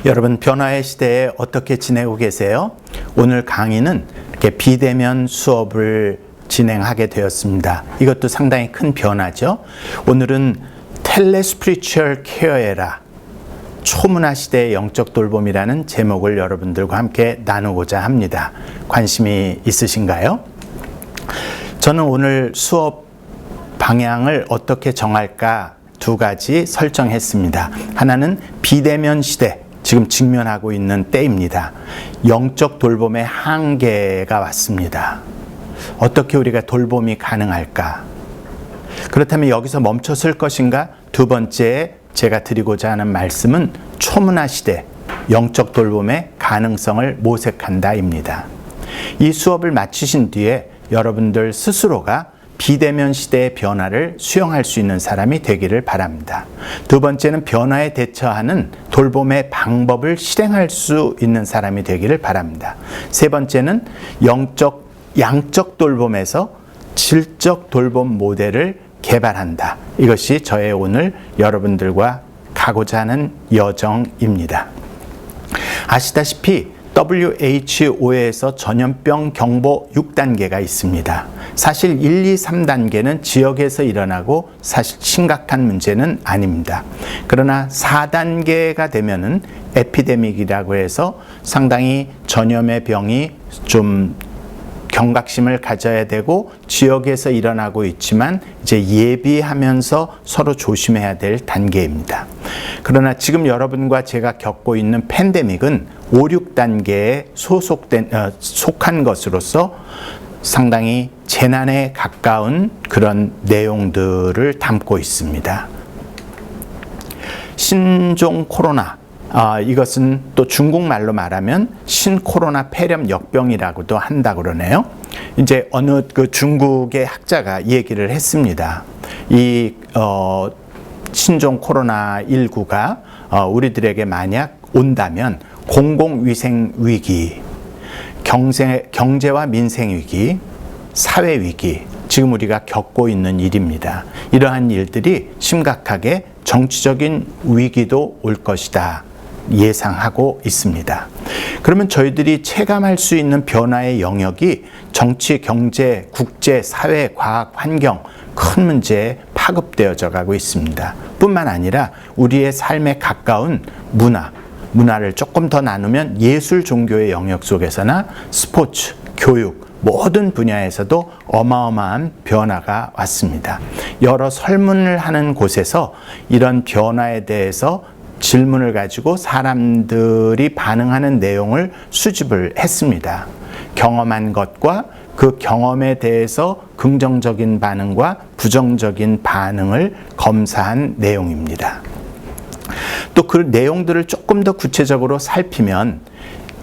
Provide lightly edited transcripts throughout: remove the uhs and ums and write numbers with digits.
여러분, 변화의 시대에 어떻게 지내고 계세요? 오늘 강의는 이렇게 비대면 수업을 진행하게 되었습니다. 이것도 상당히 큰 변화죠. 오늘은 텔레스피리추얼 케어에라 초문화 시대의 영적 돌봄이라는 제목을 여러분들과 함께 나누고자 합니다. 관심이 있으신가요? 저는 오늘 수업 방향을 어떻게 정할까 두 가지 설정했습니다. 하나는 비대면 시대, 지금 직면하고 있는 때입니다. 영적 돌봄의 한계가 왔습니다. 어떻게 우리가 돌봄이 가능할까? 그렇다면 여기서 멈췄을 것인가? 두 번째 제가 드리고자 하는 말씀은 초문화 시대, 영적 돌봄의 가능성을 모색한다입니다. 이 수업을 마치신 뒤에 여러분들 스스로가 비대면 시대의 변화를 수용할 수 있는 사람이 되기를 바랍니다. 두 번째는 변화에 대처하는 돌봄의 방법을 실행할 수 있는 사람이 되기를 바랍니다. 세 번째는 양적 돌봄에서 질적 돌봄 모델을 개발한다. 이것이 저의 오늘 여러분들과 가고자 하는 여정입니다. 아시다시피 WHO에서 전염병 경보 6단계가 있습니다. 사실 1, 2, 3단계는 지역에서 일어나고 사실 심각한 문제는 아닙니다. 그러나 4단계가 되면은 에피데믹이라고 해서 상당히 전염의 병이 좀 경각심을 가져야 되고 지역에서 일어나고 있지만 이제 예비하면서 서로 조심해야 될 단계입니다. 그러나 지금 여러분과 제가 겪고 있는 팬데믹은 5, 6단계에 속한 것으로서 상당히 재난에 가까운 그런 내용들을 담고 있습니다. 신종 코로나, 이것은 또 중국말로 말하면 신코로나 폐렴 역병이라고도 한다고 그러네요. 이제 어느 중국의 학자가 얘기를 했습니다. 이 신종 코로나 19가 우리들에게 만약 온다면 공공위생 위기, 경제와 민생 위기, 사회 위기, 지금 우리가 겪고 있는 일입니다. 이러한 일들이 심각하게 정치적인 위기도 올 것이다 예상하고 있습니다. 그러면 저희들이 체감할 수 있는 변화의 영역이 정치, 경제, 국제, 사회, 과학, 환경 큰 문제에 파급되어져 가고 있습니다. 뿐만 아니라 우리의 삶에 가까운 문화를 조금 더 나누면 예술, 종교의 영역 속에서나 스포츠, 교육, 모든 분야에서도 어마어마한 변화가 왔습니다. 여러 설문을 하는 곳에서 이런 변화에 대해서 질문을 가지고 사람들이 반응하는 내용을 수집을 했습니다. 경험한 것과 그 경험에 대해서 긍정적인 반응과 부정적인 반응을 검사한 내용입니다. 또 그 내용들을 조금 더 구체적으로 살피면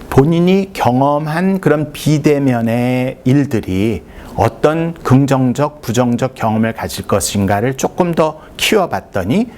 본인이 경험한 그런 비대면의 일들이 어떤 긍정적, 부정적 경험을 가질 것인가를 조금 더 키워봤더니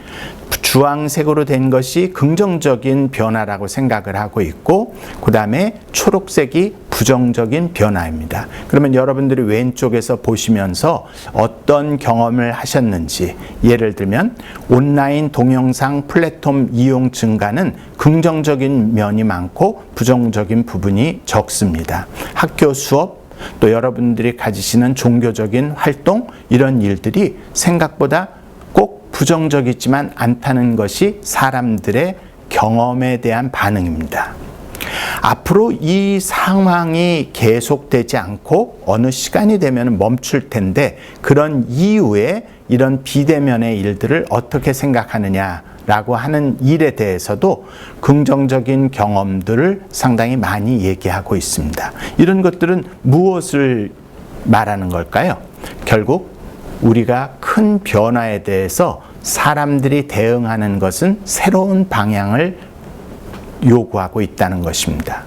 주황색으로 된 것이 긍정적인 변화라고 생각을 하고 있고 그 다음에 초록색이 부정적인 변화입니다. 그러면 여러분들이 왼쪽에서 보시면서 어떤 경험을 하셨는지, 예를 들면 온라인 동영상 플랫폼 이용 증가는 긍정적인 면이 많고 부정적인 부분이 적습니다. 학교 수업, 또 여러분들이 가지시는 종교적인 활동, 이런 일들이 생각보다 꼭 부정적이지만 않다는 것이 사람들의 경험에 대한 반응입니다. 앞으로 이 상황이 계속되지 않고 어느 시간이 되면 멈출 텐데 그런 이후에 이런 비대면의 일들을 어떻게 생각하느냐라고 하는 일에 대해서도 긍정적인 경험들을 상당히 많이 얘기하고 있습니다. 이런 것들은 무엇을 말하는 걸까요? 결국 우리가 큰 변화에 대해서 사람들이 대응하는 것은 새로운 방향을 요구하고 있다는 것입니다.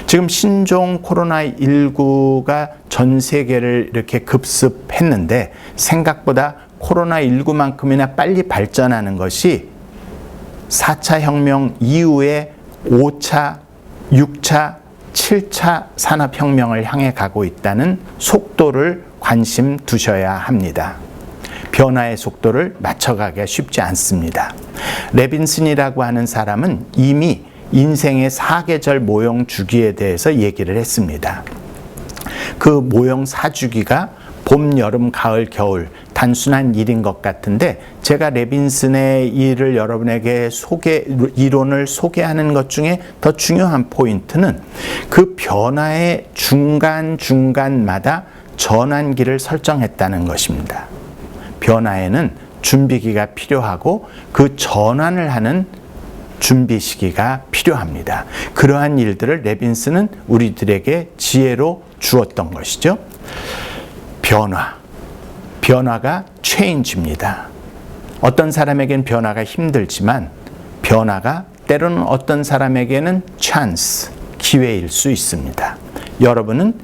지금 신종 코로나19가 전 세계를 이렇게 급습했는데 생각보다 코로나19만큼이나 빨리 발전하는 것이 4차 혁명 이후에 5차, 6차, 7차 산업혁명을 향해 가고 있다는 속도를 관심 두셔야 합니다. 변화의 속도를 맞춰가기가 쉽지 않습니다. 레빈슨이라고 하는 사람은 이미 인생의 사계절 모형 주기에 대해서 얘기를 했습니다. 그 모형 사주기가 봄, 여름, 가을, 겨울 단순한 일인 것 같은데 제가 레빈슨의 일을 여러분에게 이론을 소개하는 것 중에 더 중요한 포인트는 그 변화의 중간중간마다 전환기를 설정했다는 것입니다. 변화에는 준비기가 필요하고 그 전환을 하는 준비 시기가 필요합니다. 그러한 일들을 레빈슨은 우리들에게 지혜로 주었던 것이죠. 변화가 체인지입니다. 어떤 사람에겐 변화가 힘들지만 변화가 때로는 어떤 사람에게는 찬스, 기회일 수 있습니다. 여러분은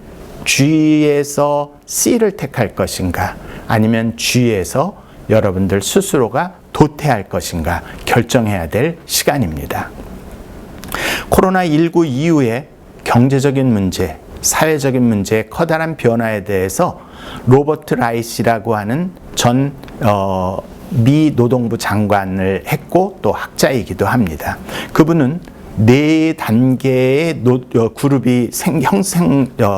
G에서 C를 택할 것인가 아니면 G에서 여러분들 스스로가 도태할 것인가 결정해야 될 시간입니다. 코로나19 이후에 경제적인 문제, 사회적인 문제의 커다란 변화에 대해서 로버트 라이시라고 하는 전 미 노동부 장관을 했고 또 학자이기도 합니다. 그분은 4단계의 그룹이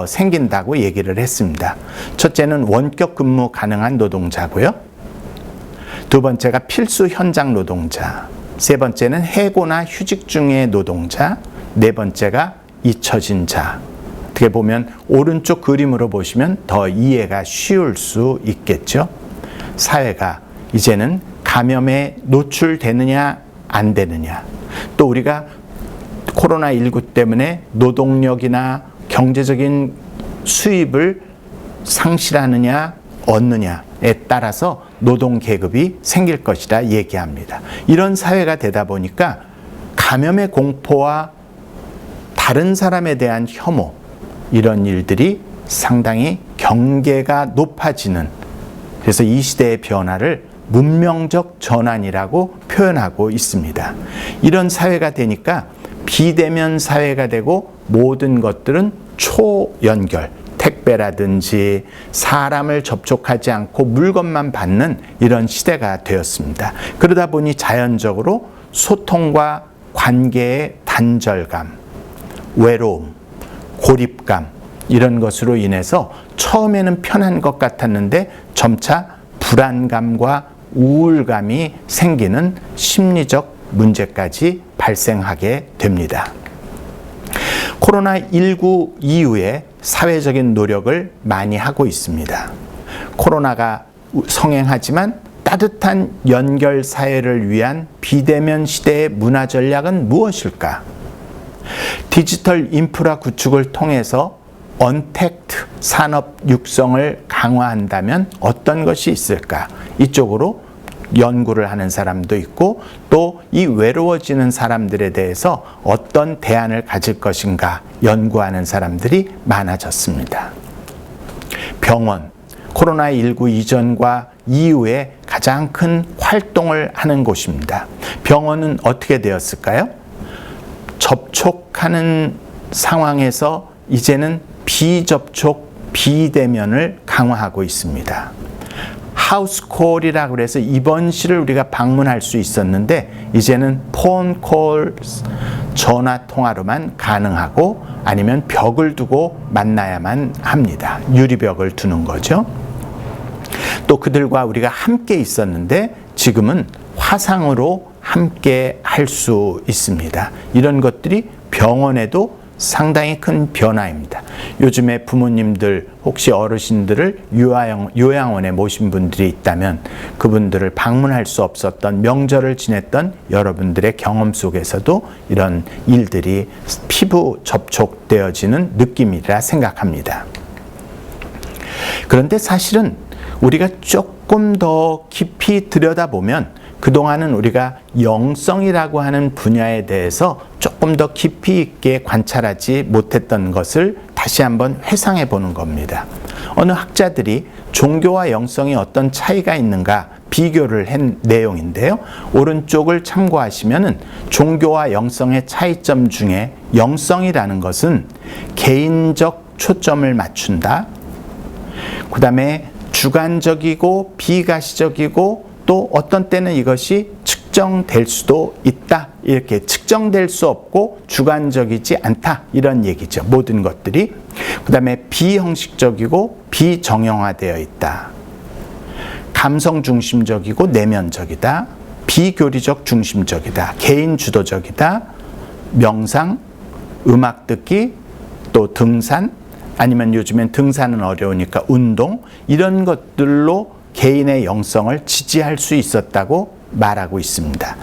생긴다고 얘기를 했습니다. 첫째는 원격 근무 가능한 노동자고요. 두 번째가 필수 현장 노동자. 세 번째는 해고나 휴직 중의 노동자. 네 번째가 잊혀진 자. 어떻게 보면 오른쪽 그림으로 보시면 더 이해가 쉬울 수 있겠죠. 사회가 이제는 감염에 노출되느냐 안 되느냐, 또 우리가 코로나19 때문에 노동력이나 경제적인 수입을 상실하느냐 얻느냐에 따라서 노동계급이 생길 것이라 얘기합니다. 이런 사회가 되다 보니까 감염의 공포와 다른 사람에 대한 혐오, 이런 일들이 상당히 경계가 높아지는, 그래서 이 시대의 변화를 문명적 전환이라고 표현하고 있습니다. 이런 사회가 되니까 비대면 사회가 되고 모든 것들은 초연결, 택배라든지 사람을 접촉하지 않고 물건만 받는 이런 시대가 되었습니다. 그러다 보니 자연적으로 소통과 관계의 단절감, 외로움, 고립감, 이런 것으로 인해서 처음에는 편한 것 같았는데 점차 불안감과 우울감이 생기는 심리적 문제까지 발생하게 됩니다. 코로나19 이후에 사회적인 노력을 많이 하고 있습니다. 코로나가 성행하지만 따뜻한 연결 사회를 위한 비대면 시대의 문화 전략은 무엇일까? 디지털 인프라 구축을 통해서 언택트 산업 육성을 강화한다면 어떤 것이 있을까? 이쪽으로 연구를 하는 사람도 있고 또 이 외로워지는 사람들에 대해서 어떤 대안을 가질 것인가 연구하는 사람들이 많아졌습니다. 병원, 코로나19 이전과 이후에 가장 큰 활동을 하는 곳입니다. 병원은 어떻게 되었을까요? 접촉하는 상황에서 이제는 비접촉, 비대면을 강화하고 있습니다. 하우스콜이라고 해서 입원실을 우리가 방문할 수 있었는데 이제는 폰콜, 전화통화로만 가능하고 아니면 벽을 두고 만나야만 합니다. 유리벽을 두는 거죠. 또 그들과 우리가 함께 있었는데 지금은 화상으로 함께 할 수 있습니다. 이런 것들이 병원에도 상당히 큰 변화입니다. 요즘에 부모님들 혹시 어르신들을 요양원에 모신 분들이 있다면 그분들을 방문할 수 없었던 명절을 지냈던 여러분들의 경험 속에서도 이런 일들이 피부 접촉되어지는 느낌이라 생각합니다. 그런데 사실은 우리가 조금 더 깊이 들여다보면 그동안은 우리가 영성이라고 하는 분야에 대해서 조금 더 깊이 있게 관찰하지 못했던 것을 다시 한번 회상해 보는 겁니다. 어느 학자들이 종교와 영성이 어떤 차이가 있는가 비교를 한 내용인데요. 오른쪽을 참고하시면은 종교와 영성의 차이점 중에 영성이라는 것은 개인적 초점을 맞춘다. 그 다음에 주관적이고 비가시적이고 또 어떤 때는 이것이 측정될 수도 있다. 이렇게 측정될 수 없고 주관적이지 않다. 이런 얘기죠. 모든 것들이. 그 다음에 비형식적이고 비정형화되어 있다. 감성 중심적이고 내면적이다. 비교리적 중심적이다. 개인 주도적이다. 명상, 음악 듣기, 또 등산, 아니면 요즘엔 등산은 어려우니까 운동, 이런 것들로 개인의 영성을 지지할 수 있었다고 말하고 있습니다.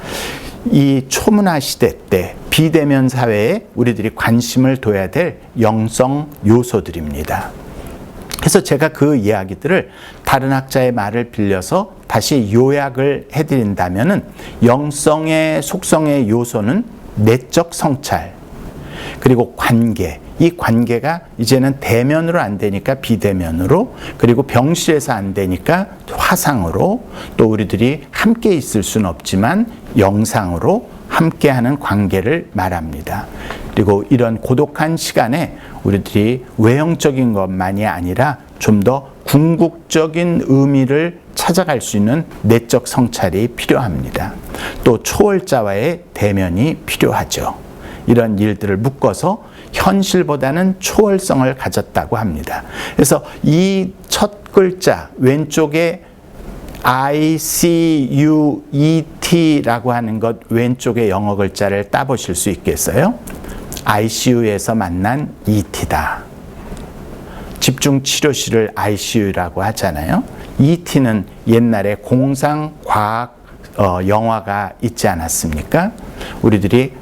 이 초문화 시대 때 비대면 사회에 우리들이 관심을 둬야 될 영성 요소들입니다. 그래서 제가 그 이야기들을 다른 학자의 말을 빌려서 다시 요약을 해드린다면은 영성의 속성의 요소는 내적 성찰, 그리고 관계, 이 관계가 이제는 대면으로 안 되니까 비대면으로, 그리고 병실에서 안 되니까 화상으로, 또 우리들이 함께 있을 수는 없지만 영상으로 함께하는 관계를 말합니다. 그리고 이런 고독한 시간에 우리들이 외형적인 것만이 아니라 좀 더 궁극적인 의미를 찾아갈 수 있는 내적 성찰이 필요합니다. 또 초월자와의 대면이 필요하죠. 이런 일들을 묶어서 현실보다는 초월성을 가졌다고 합니다. 그래서 이 첫 글자 왼쪽에 ICUET라고 하는 것 왼쪽에 영어 글자를 따보실 수 있겠어요? ICU에서 만난 ET다. 집중치료실을 ICU라고 하잖아요. ET는 옛날에 공상과학 영화가 있지 않았습니까? 우리들이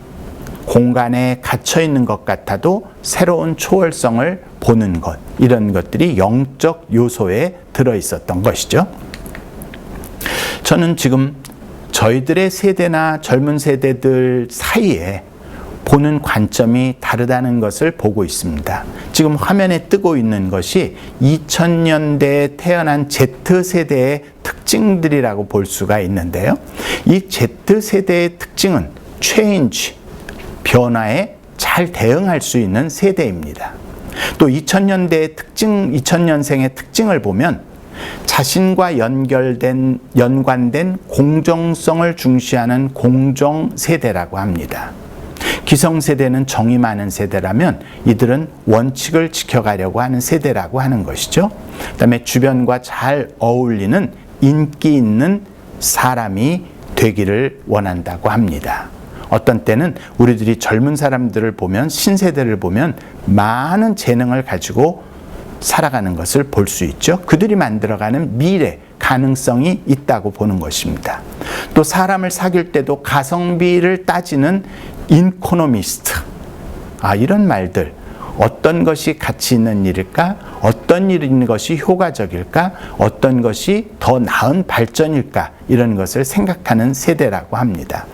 공간에 갇혀 있는 것 같아도 새로운 초월성을 보는 것, 이런 것들이 영적 요소에 들어 있었던 것이죠. 저는 지금 저희들의 세대나 젊은 세대들 사이에 보는 관점이 다르다는 것을 보고 있습니다. 지금 화면에 뜨고 있는 것이 2000년대에 태어난 Z세대의 특징들이라고 볼 수가 있는데요. 이 Z세대의 특징은 체인지, 변화에 잘 대응할 수 있는 세대입니다. 또 2000년대의 특징, 2000년생의 특징을 보면 자신과 연관된 공정성을 중시하는 공정세대라고 합니다. 기성세대는 정이 많은 세대라면 이들은 원칙을 지켜가려고 하는 세대라고 하는 것이죠. 그다음에 주변과 잘 어울리는 인기 있는 사람이 되기를 원한다고 합니다. 어떤 때는 우리들이 젊은 사람들을 보면, 신세대를 보면 많은 재능을 가지고 살아가는 것을 볼 수 있죠. 그들이 만들어가는 미래, 가능성이 있다고 보는 것입니다. 또 사람을 사귈 때도 가성비를 따지는 이코노미스트, 이런 말들, 어떤 것이 가치 있는 일일까? 어떤 일인 것이 효과적일까? 어떤 것이 더 나은 발전일까? 이런 것을 생각하는 세대라고 합니다.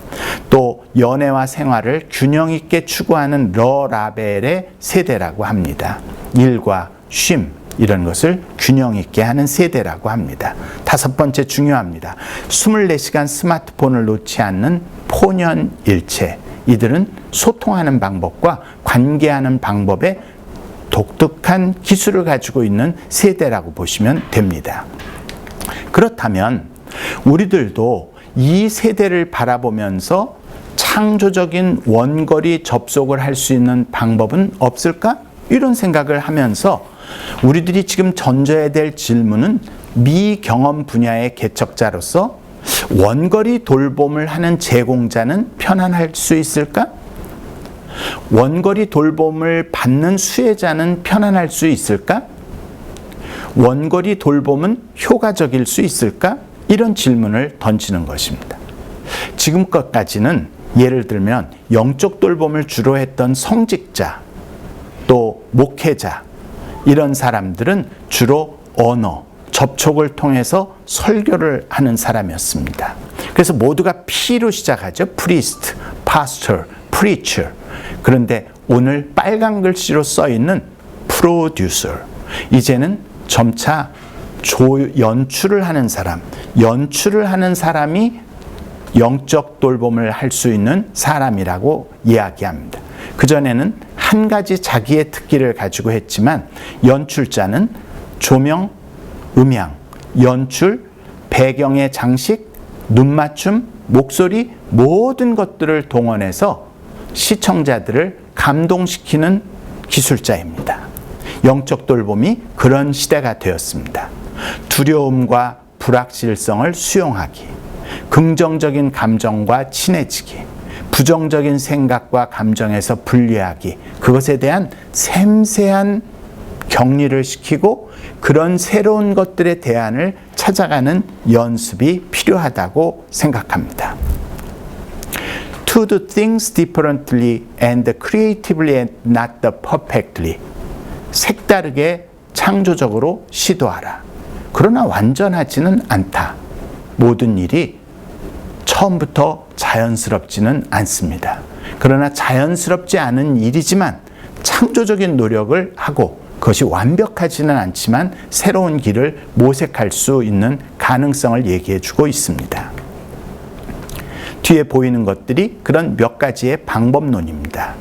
또 연애와 생활을 균형 있게 추구하는 러라벨의 세대라고 합니다. 일과 쉼, 이런 것을 균형 있게 하는 세대라고 합니다. 다섯 번째 중요합니다. 24시간 스마트폰을 놓지 않는 폰연일체. 이들은 소통하는 방법과 관계하는 방법에 독특한 기술을 가지고 있는 세대라고 보시면 됩니다. 그렇다면 우리들도 이 세대를 바라보면서 창조적인 원거리 접속을 할 수 있는 방법은 없을까? 이런 생각을 하면서 우리들이 지금 던져야 될 질문은 미경험 분야의 개척자로서 원거리 돌봄을 하는 제공자는 편안할 수 있을까? 원거리 돌봄을 받는 수혜자는 편안할 수 있을까? 원거리 돌봄은 효과적일 수 있을까? 이런 질문을 던지는 것입니다. 지금껏까지는 예를 들면 영적 돌봄을 주로 했던 성직자, 또 목회자, 이런 사람들은 주로 언어, 접촉을 통해서 설교를 하는 사람이었습니다. 그래서 모두가 P로 시작하죠. priest, pastor, preacher. 그런데 오늘 빨간 글씨로 써 있는 producer. 이제는 점차 연출을 하는 사람, 연출을 하는 사람이 영적 돌봄을 할 수 있는 사람이라고 이야기합니다. 그전에는 한 가지 자기의 특기를 가지고 했지만 연출자는 조명, 음향, 연출, 배경의 장식, 눈맞춤, 목소리 모든 것들을 동원해서 시청자들을 감동시키는 기술자입니다. 영적 돌봄이 그런 시대가 되었습니다. 두려움과 불확실성을 수용하기, 긍정적인 감정과 친해지기, 부정적인 생각과 감정에서 분리하기, 그것에 대한 섬세한 격리를 시키고 그런 새로운 것들의 대안을 찾아가는 연습이 필요하다고 생각합니다. To do things differently and creatively and not perfectly. 색다르게 창조적으로 시도하라. 그러나 완전하지는 않다. 모든 일이 처음부터 자연스럽지는 않습니다. 그러나 자연스럽지 않은 일이지만 창조적인 노력을 하고 그것이 완벽하지는 않지만 새로운 길을 모색할 수 있는 가능성을 얘기해 주고 있습니다. 뒤에 보이는 것들이 그런 몇 가지의 방법론입니다.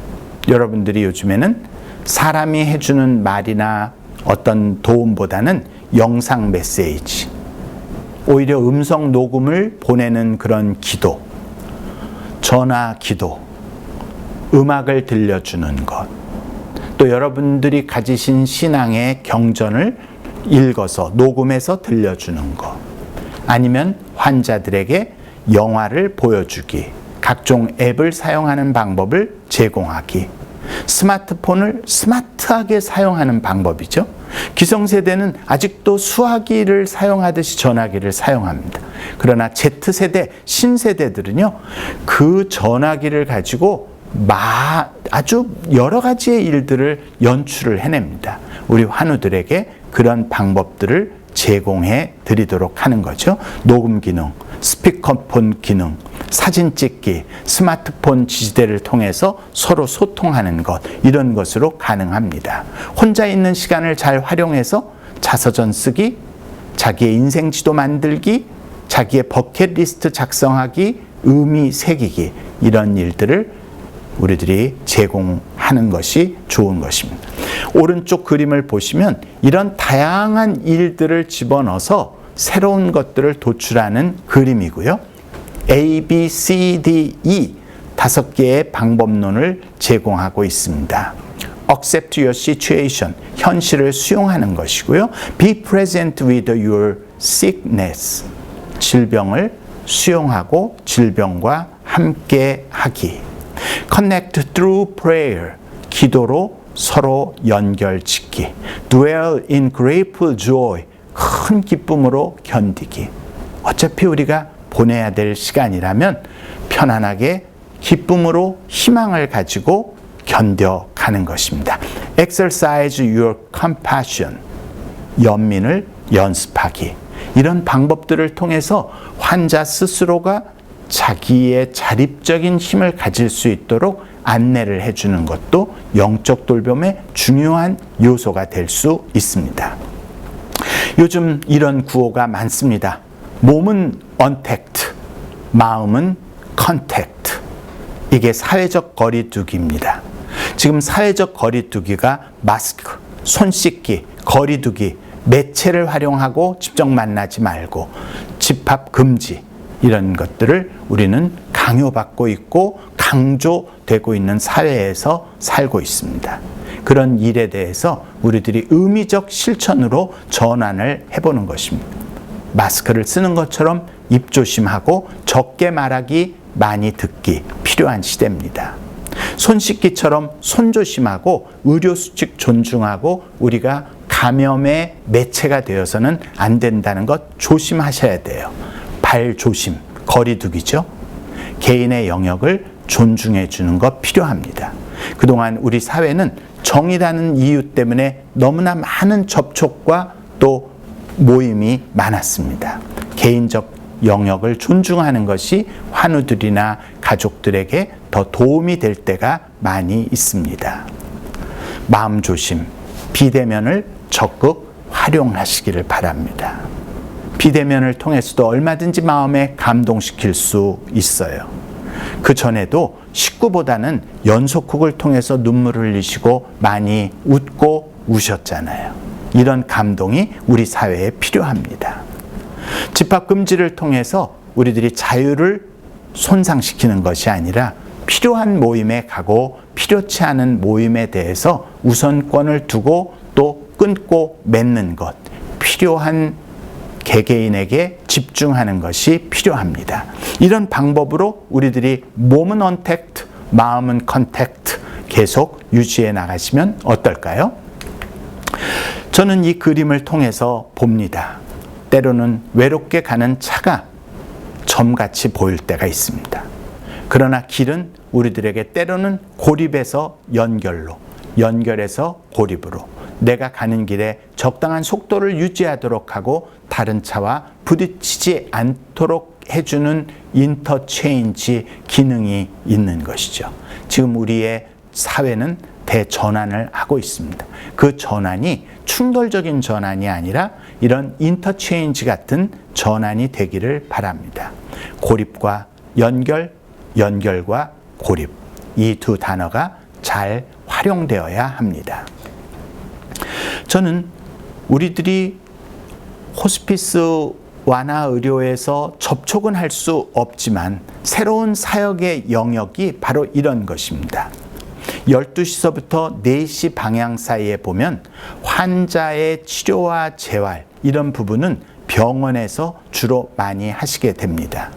여러분들이 요즘에는 사람이 해주는 말이나 어떤 도움보다는 영상 메시지, 오히려 음성 녹음을 보내는 그런 기도, 전화 기도, 음악을 들려주는 것, 또 여러분들이 가지신 신앙의 경전을 읽어서 녹음해서 들려주는 것, 아니면 환자들에게 영화를 보여주기, 각종 앱을 사용하는 방법을 제공하기, 스마트폰을 스마트하게 사용하는 방법이죠. 기성세대는 아직도 수화기를 사용하듯이 전화기를 사용합니다. 그러나 Z세대, 신세대들은요, 그 전화기를 가지고 아주 여러 가지의 일들을 연출을 해냅니다. 우리 환우들에게 그런 방법들을 제공해 드리도록 하는 거죠. 녹음 기능, 스피커폰 기능, 사진 찍기, 스마트폰 지지대를 통해서 서로 소통하는 것, 이런 것으로 가능합니다. 혼자 있는 시간을 잘 활용해서 자서전 쓰기, 자기의 인생 지도 만들기, 자기의 버킷리스트 작성하기, 의미 새기기, 이런 일들을 우리들이 제공하는 것이 좋은 것입니다. 오른쪽 그림을 보시면 이런 다양한 일들을 집어넣어서 새로운 것들을 도출하는 그림이고요. A, B, C, D, E 5개의 방법론을 제공하고 있습니다. Accept your situation, 현실을 수용하는 것이고요. Be present with your sickness, 질병을 수용하고 질병과 함께 하기. Connect through prayer, 기도로 서로 연결짓기. Dwell in grateful joy, 큰 기쁨으로 견디기. 어차피 우리가 보내야 될 시간이라면 편안하게 기쁨으로 희망을 가지고 견뎌가는 것입니다. Exercise your compassion, 연민을 연습하기. 이런 방법들을 통해서 환자 스스로가 자기의 자립적인 힘을 가질 수 있도록 안내를 해주는 것도 영적 돌봄의 중요한 요소가 될 수 있습니다. 요즘 이런 구호가 많습니다. 몸은 언택트, 마음은 컨택트. 이게 사회적 거리두기입니다. 지금 사회적 거리두기가 마스크, 손 씻기, 거리두기, 매체를 활용하고 직접 만나지 말고 집합 금지, 이런 것들을 우리는 강요받고 있고 강조되고 있는 사회에서 살고 있습니다. 그런 일에 대해서 우리들이 의미적 실천으로 전환을 해보는 것입니다. 마스크를 쓰는 것처럼 입조심하고 적게 말하기, 많이 듣기 필요한 시대입니다. 손 씻기처럼 손조심하고 의료수칙 존중하고 우리가 감염의 매체가 되어서는 안 된다는 것 조심하셔야 돼요. 발 조심, 거리두기죠. 개인의 영역을 존중해 주는 것 필요합니다. 그동안 우리 사회는 정의라는 이유 때문에 너무나 많은 접촉과 또 모임이 많았습니다. 개인적 영역을 존중하는 것이 환우들이나 가족들에게 더 도움이 될 때가 많이 있습니다. 마음 조심, 비대면을 적극 활용하시기를 바랍니다. 비대면을 통해서도 얼마든지 마음에 감동시킬 수 있어요. 그 전에도 식구보다는 연속극을 통해서 눈물을 흘리시고 많이 웃고 우셨잖아요. 이런 감동이 우리 사회에 필요합니다. 집합금지를 통해서 우리들이 자유를 손상시키는 것이 아니라 필요한 모임에 가고 필요치 않은 모임에 대해서 우선권을 두고 또 끊고 맺는 것, 필요한 개개인에게 집중하는 것이 필요합니다. 이런 방법으로 우리들이 몸은 언택트, 마음은 컨택트 계속 유지해 나가시면 어떨까요? 저는 이 그림을 통해서 봅니다. 때로는 외롭게 가는 차가 점같이 보일 때가 있습니다. 그러나 길은 우리들에게 때로는 고립에서 연결로, 연결에서 고립으로 내가 가는 길에 적당한 속도를 유지하도록 하고 다른 차와 부딪히지 않도록 해주는 인터체인지 기능이 있는 것이죠. 지금 우리의 사회는 대전환을 하고 있습니다. 그 전환이 충돌적인 전환이 아니라 이런 인터체인지 같은 전환이 되기를 바랍니다. 고립과 연결, 연결과 고립, 이 두 단어가 잘 활용되어야 합니다. 저는 우리들이 호스피스 완화 의료에서 접촉은 할 수 없지만 새로운 사역의 영역이 바로 이런 것입니다. 12시서부터 4시 방향 사이에 보면 환자의 치료와 재활, 이런 부분은 병원에서 주로 많이 하시게 됩니다.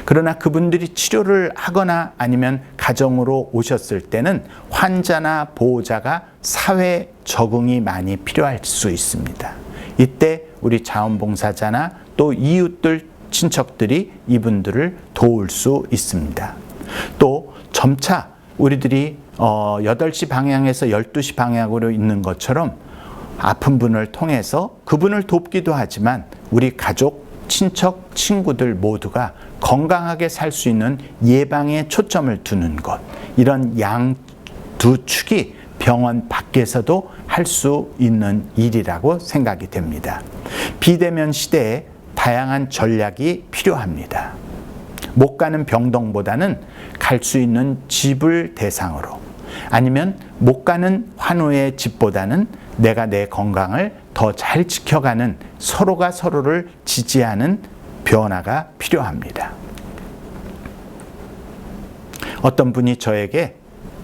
그러나 그분들이 치료를 하거나 아니면 가정으로 오셨을 때는 환자나 보호자가 사회 적응이 많이 필요할 수 있습니다. 이때 우리 자원봉사자나 또 이웃들, 친척들이 이분들을 도울 수 있습니다. 또 점차 우리들이 8시 방향에서 12시 방향으로 있는 것처럼 아픈 분을 통해서 그분을 돕기도 하지만 우리 가족, 친척, 친구들 모두가 건강하게 살 수 있는 예방에 초점을 두는 것, 이런 양 두 축이 병원 밖에서도 할 수 있는 일이라고 생각이 됩니다. 비대면 시대에 다양한 전략이 필요합니다. 못 가는 병동보다는 갈 수 있는 집을 대상으로, 아니면 못 가는 환우의 집보다는 내가 내 건강을 더 잘 지켜가는, 서로가 서로를 지지하는 변화가 필요합니다. 어떤 분이 저에게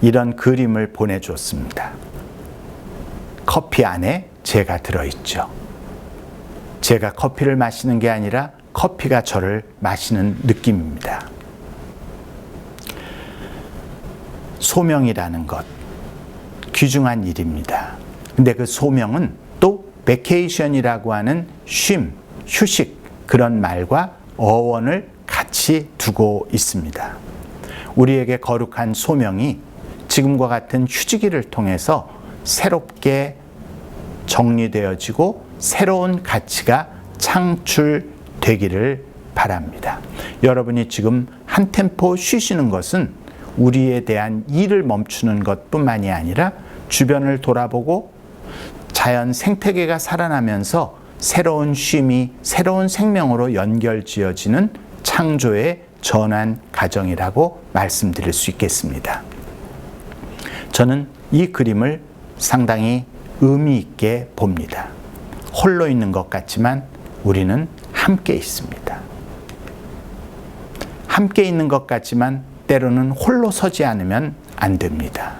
이런 그림을 보내줬습니다. 커피 안에 제가 들어있죠. 제가 커피를 마시는 게 아니라 커피가 저를 마시는 느낌입니다. 소명이라는 것, 귀중한 일입니다. 근데 그 소명은 또 베케이션이라고 하는 쉼, 휴식, 그런 말과 어원을 같이 두고 있습니다. 우리에게 거룩한 소명이 지금과 같은 휴지기를 통해서 새롭게 정리되어지고 새로운 가치가 창출되기를 바랍니다. 여러분이 지금 한 템포 쉬시는 것은 우리에 대한 일을 멈추는 것뿐만이 아니라 주변을 돌아보고 자연 생태계가 살아나면서 새로운 쉼이 새로운 생명으로 연결지어지는 창조의 전환 과정이라고 말씀드릴 수 있겠습니다. 저는 이 그림을 상당히 의미 있게 봅니다. 홀로 있는 것 같지만 우리는 함께 있습니다. 함께 있는 것 같지만 때로는 홀로 서지 않으면 안 됩니다.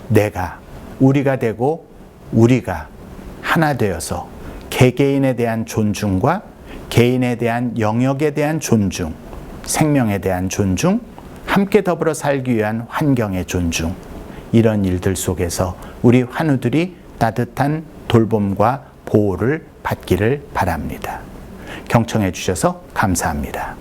내가, 우리가 되고 우리가 하나 되어서 개개인에 대한 존중과 개인에 대한 영역에 대한 존중, 생명에 대한 존중, 함께 더불어 살기 위한 환경의 존중, 이런 일들 속에서 우리 환우들이 따뜻한 돌봄과 보호를 받기를 바랍니다. 경청해 주셔서 감사합니다.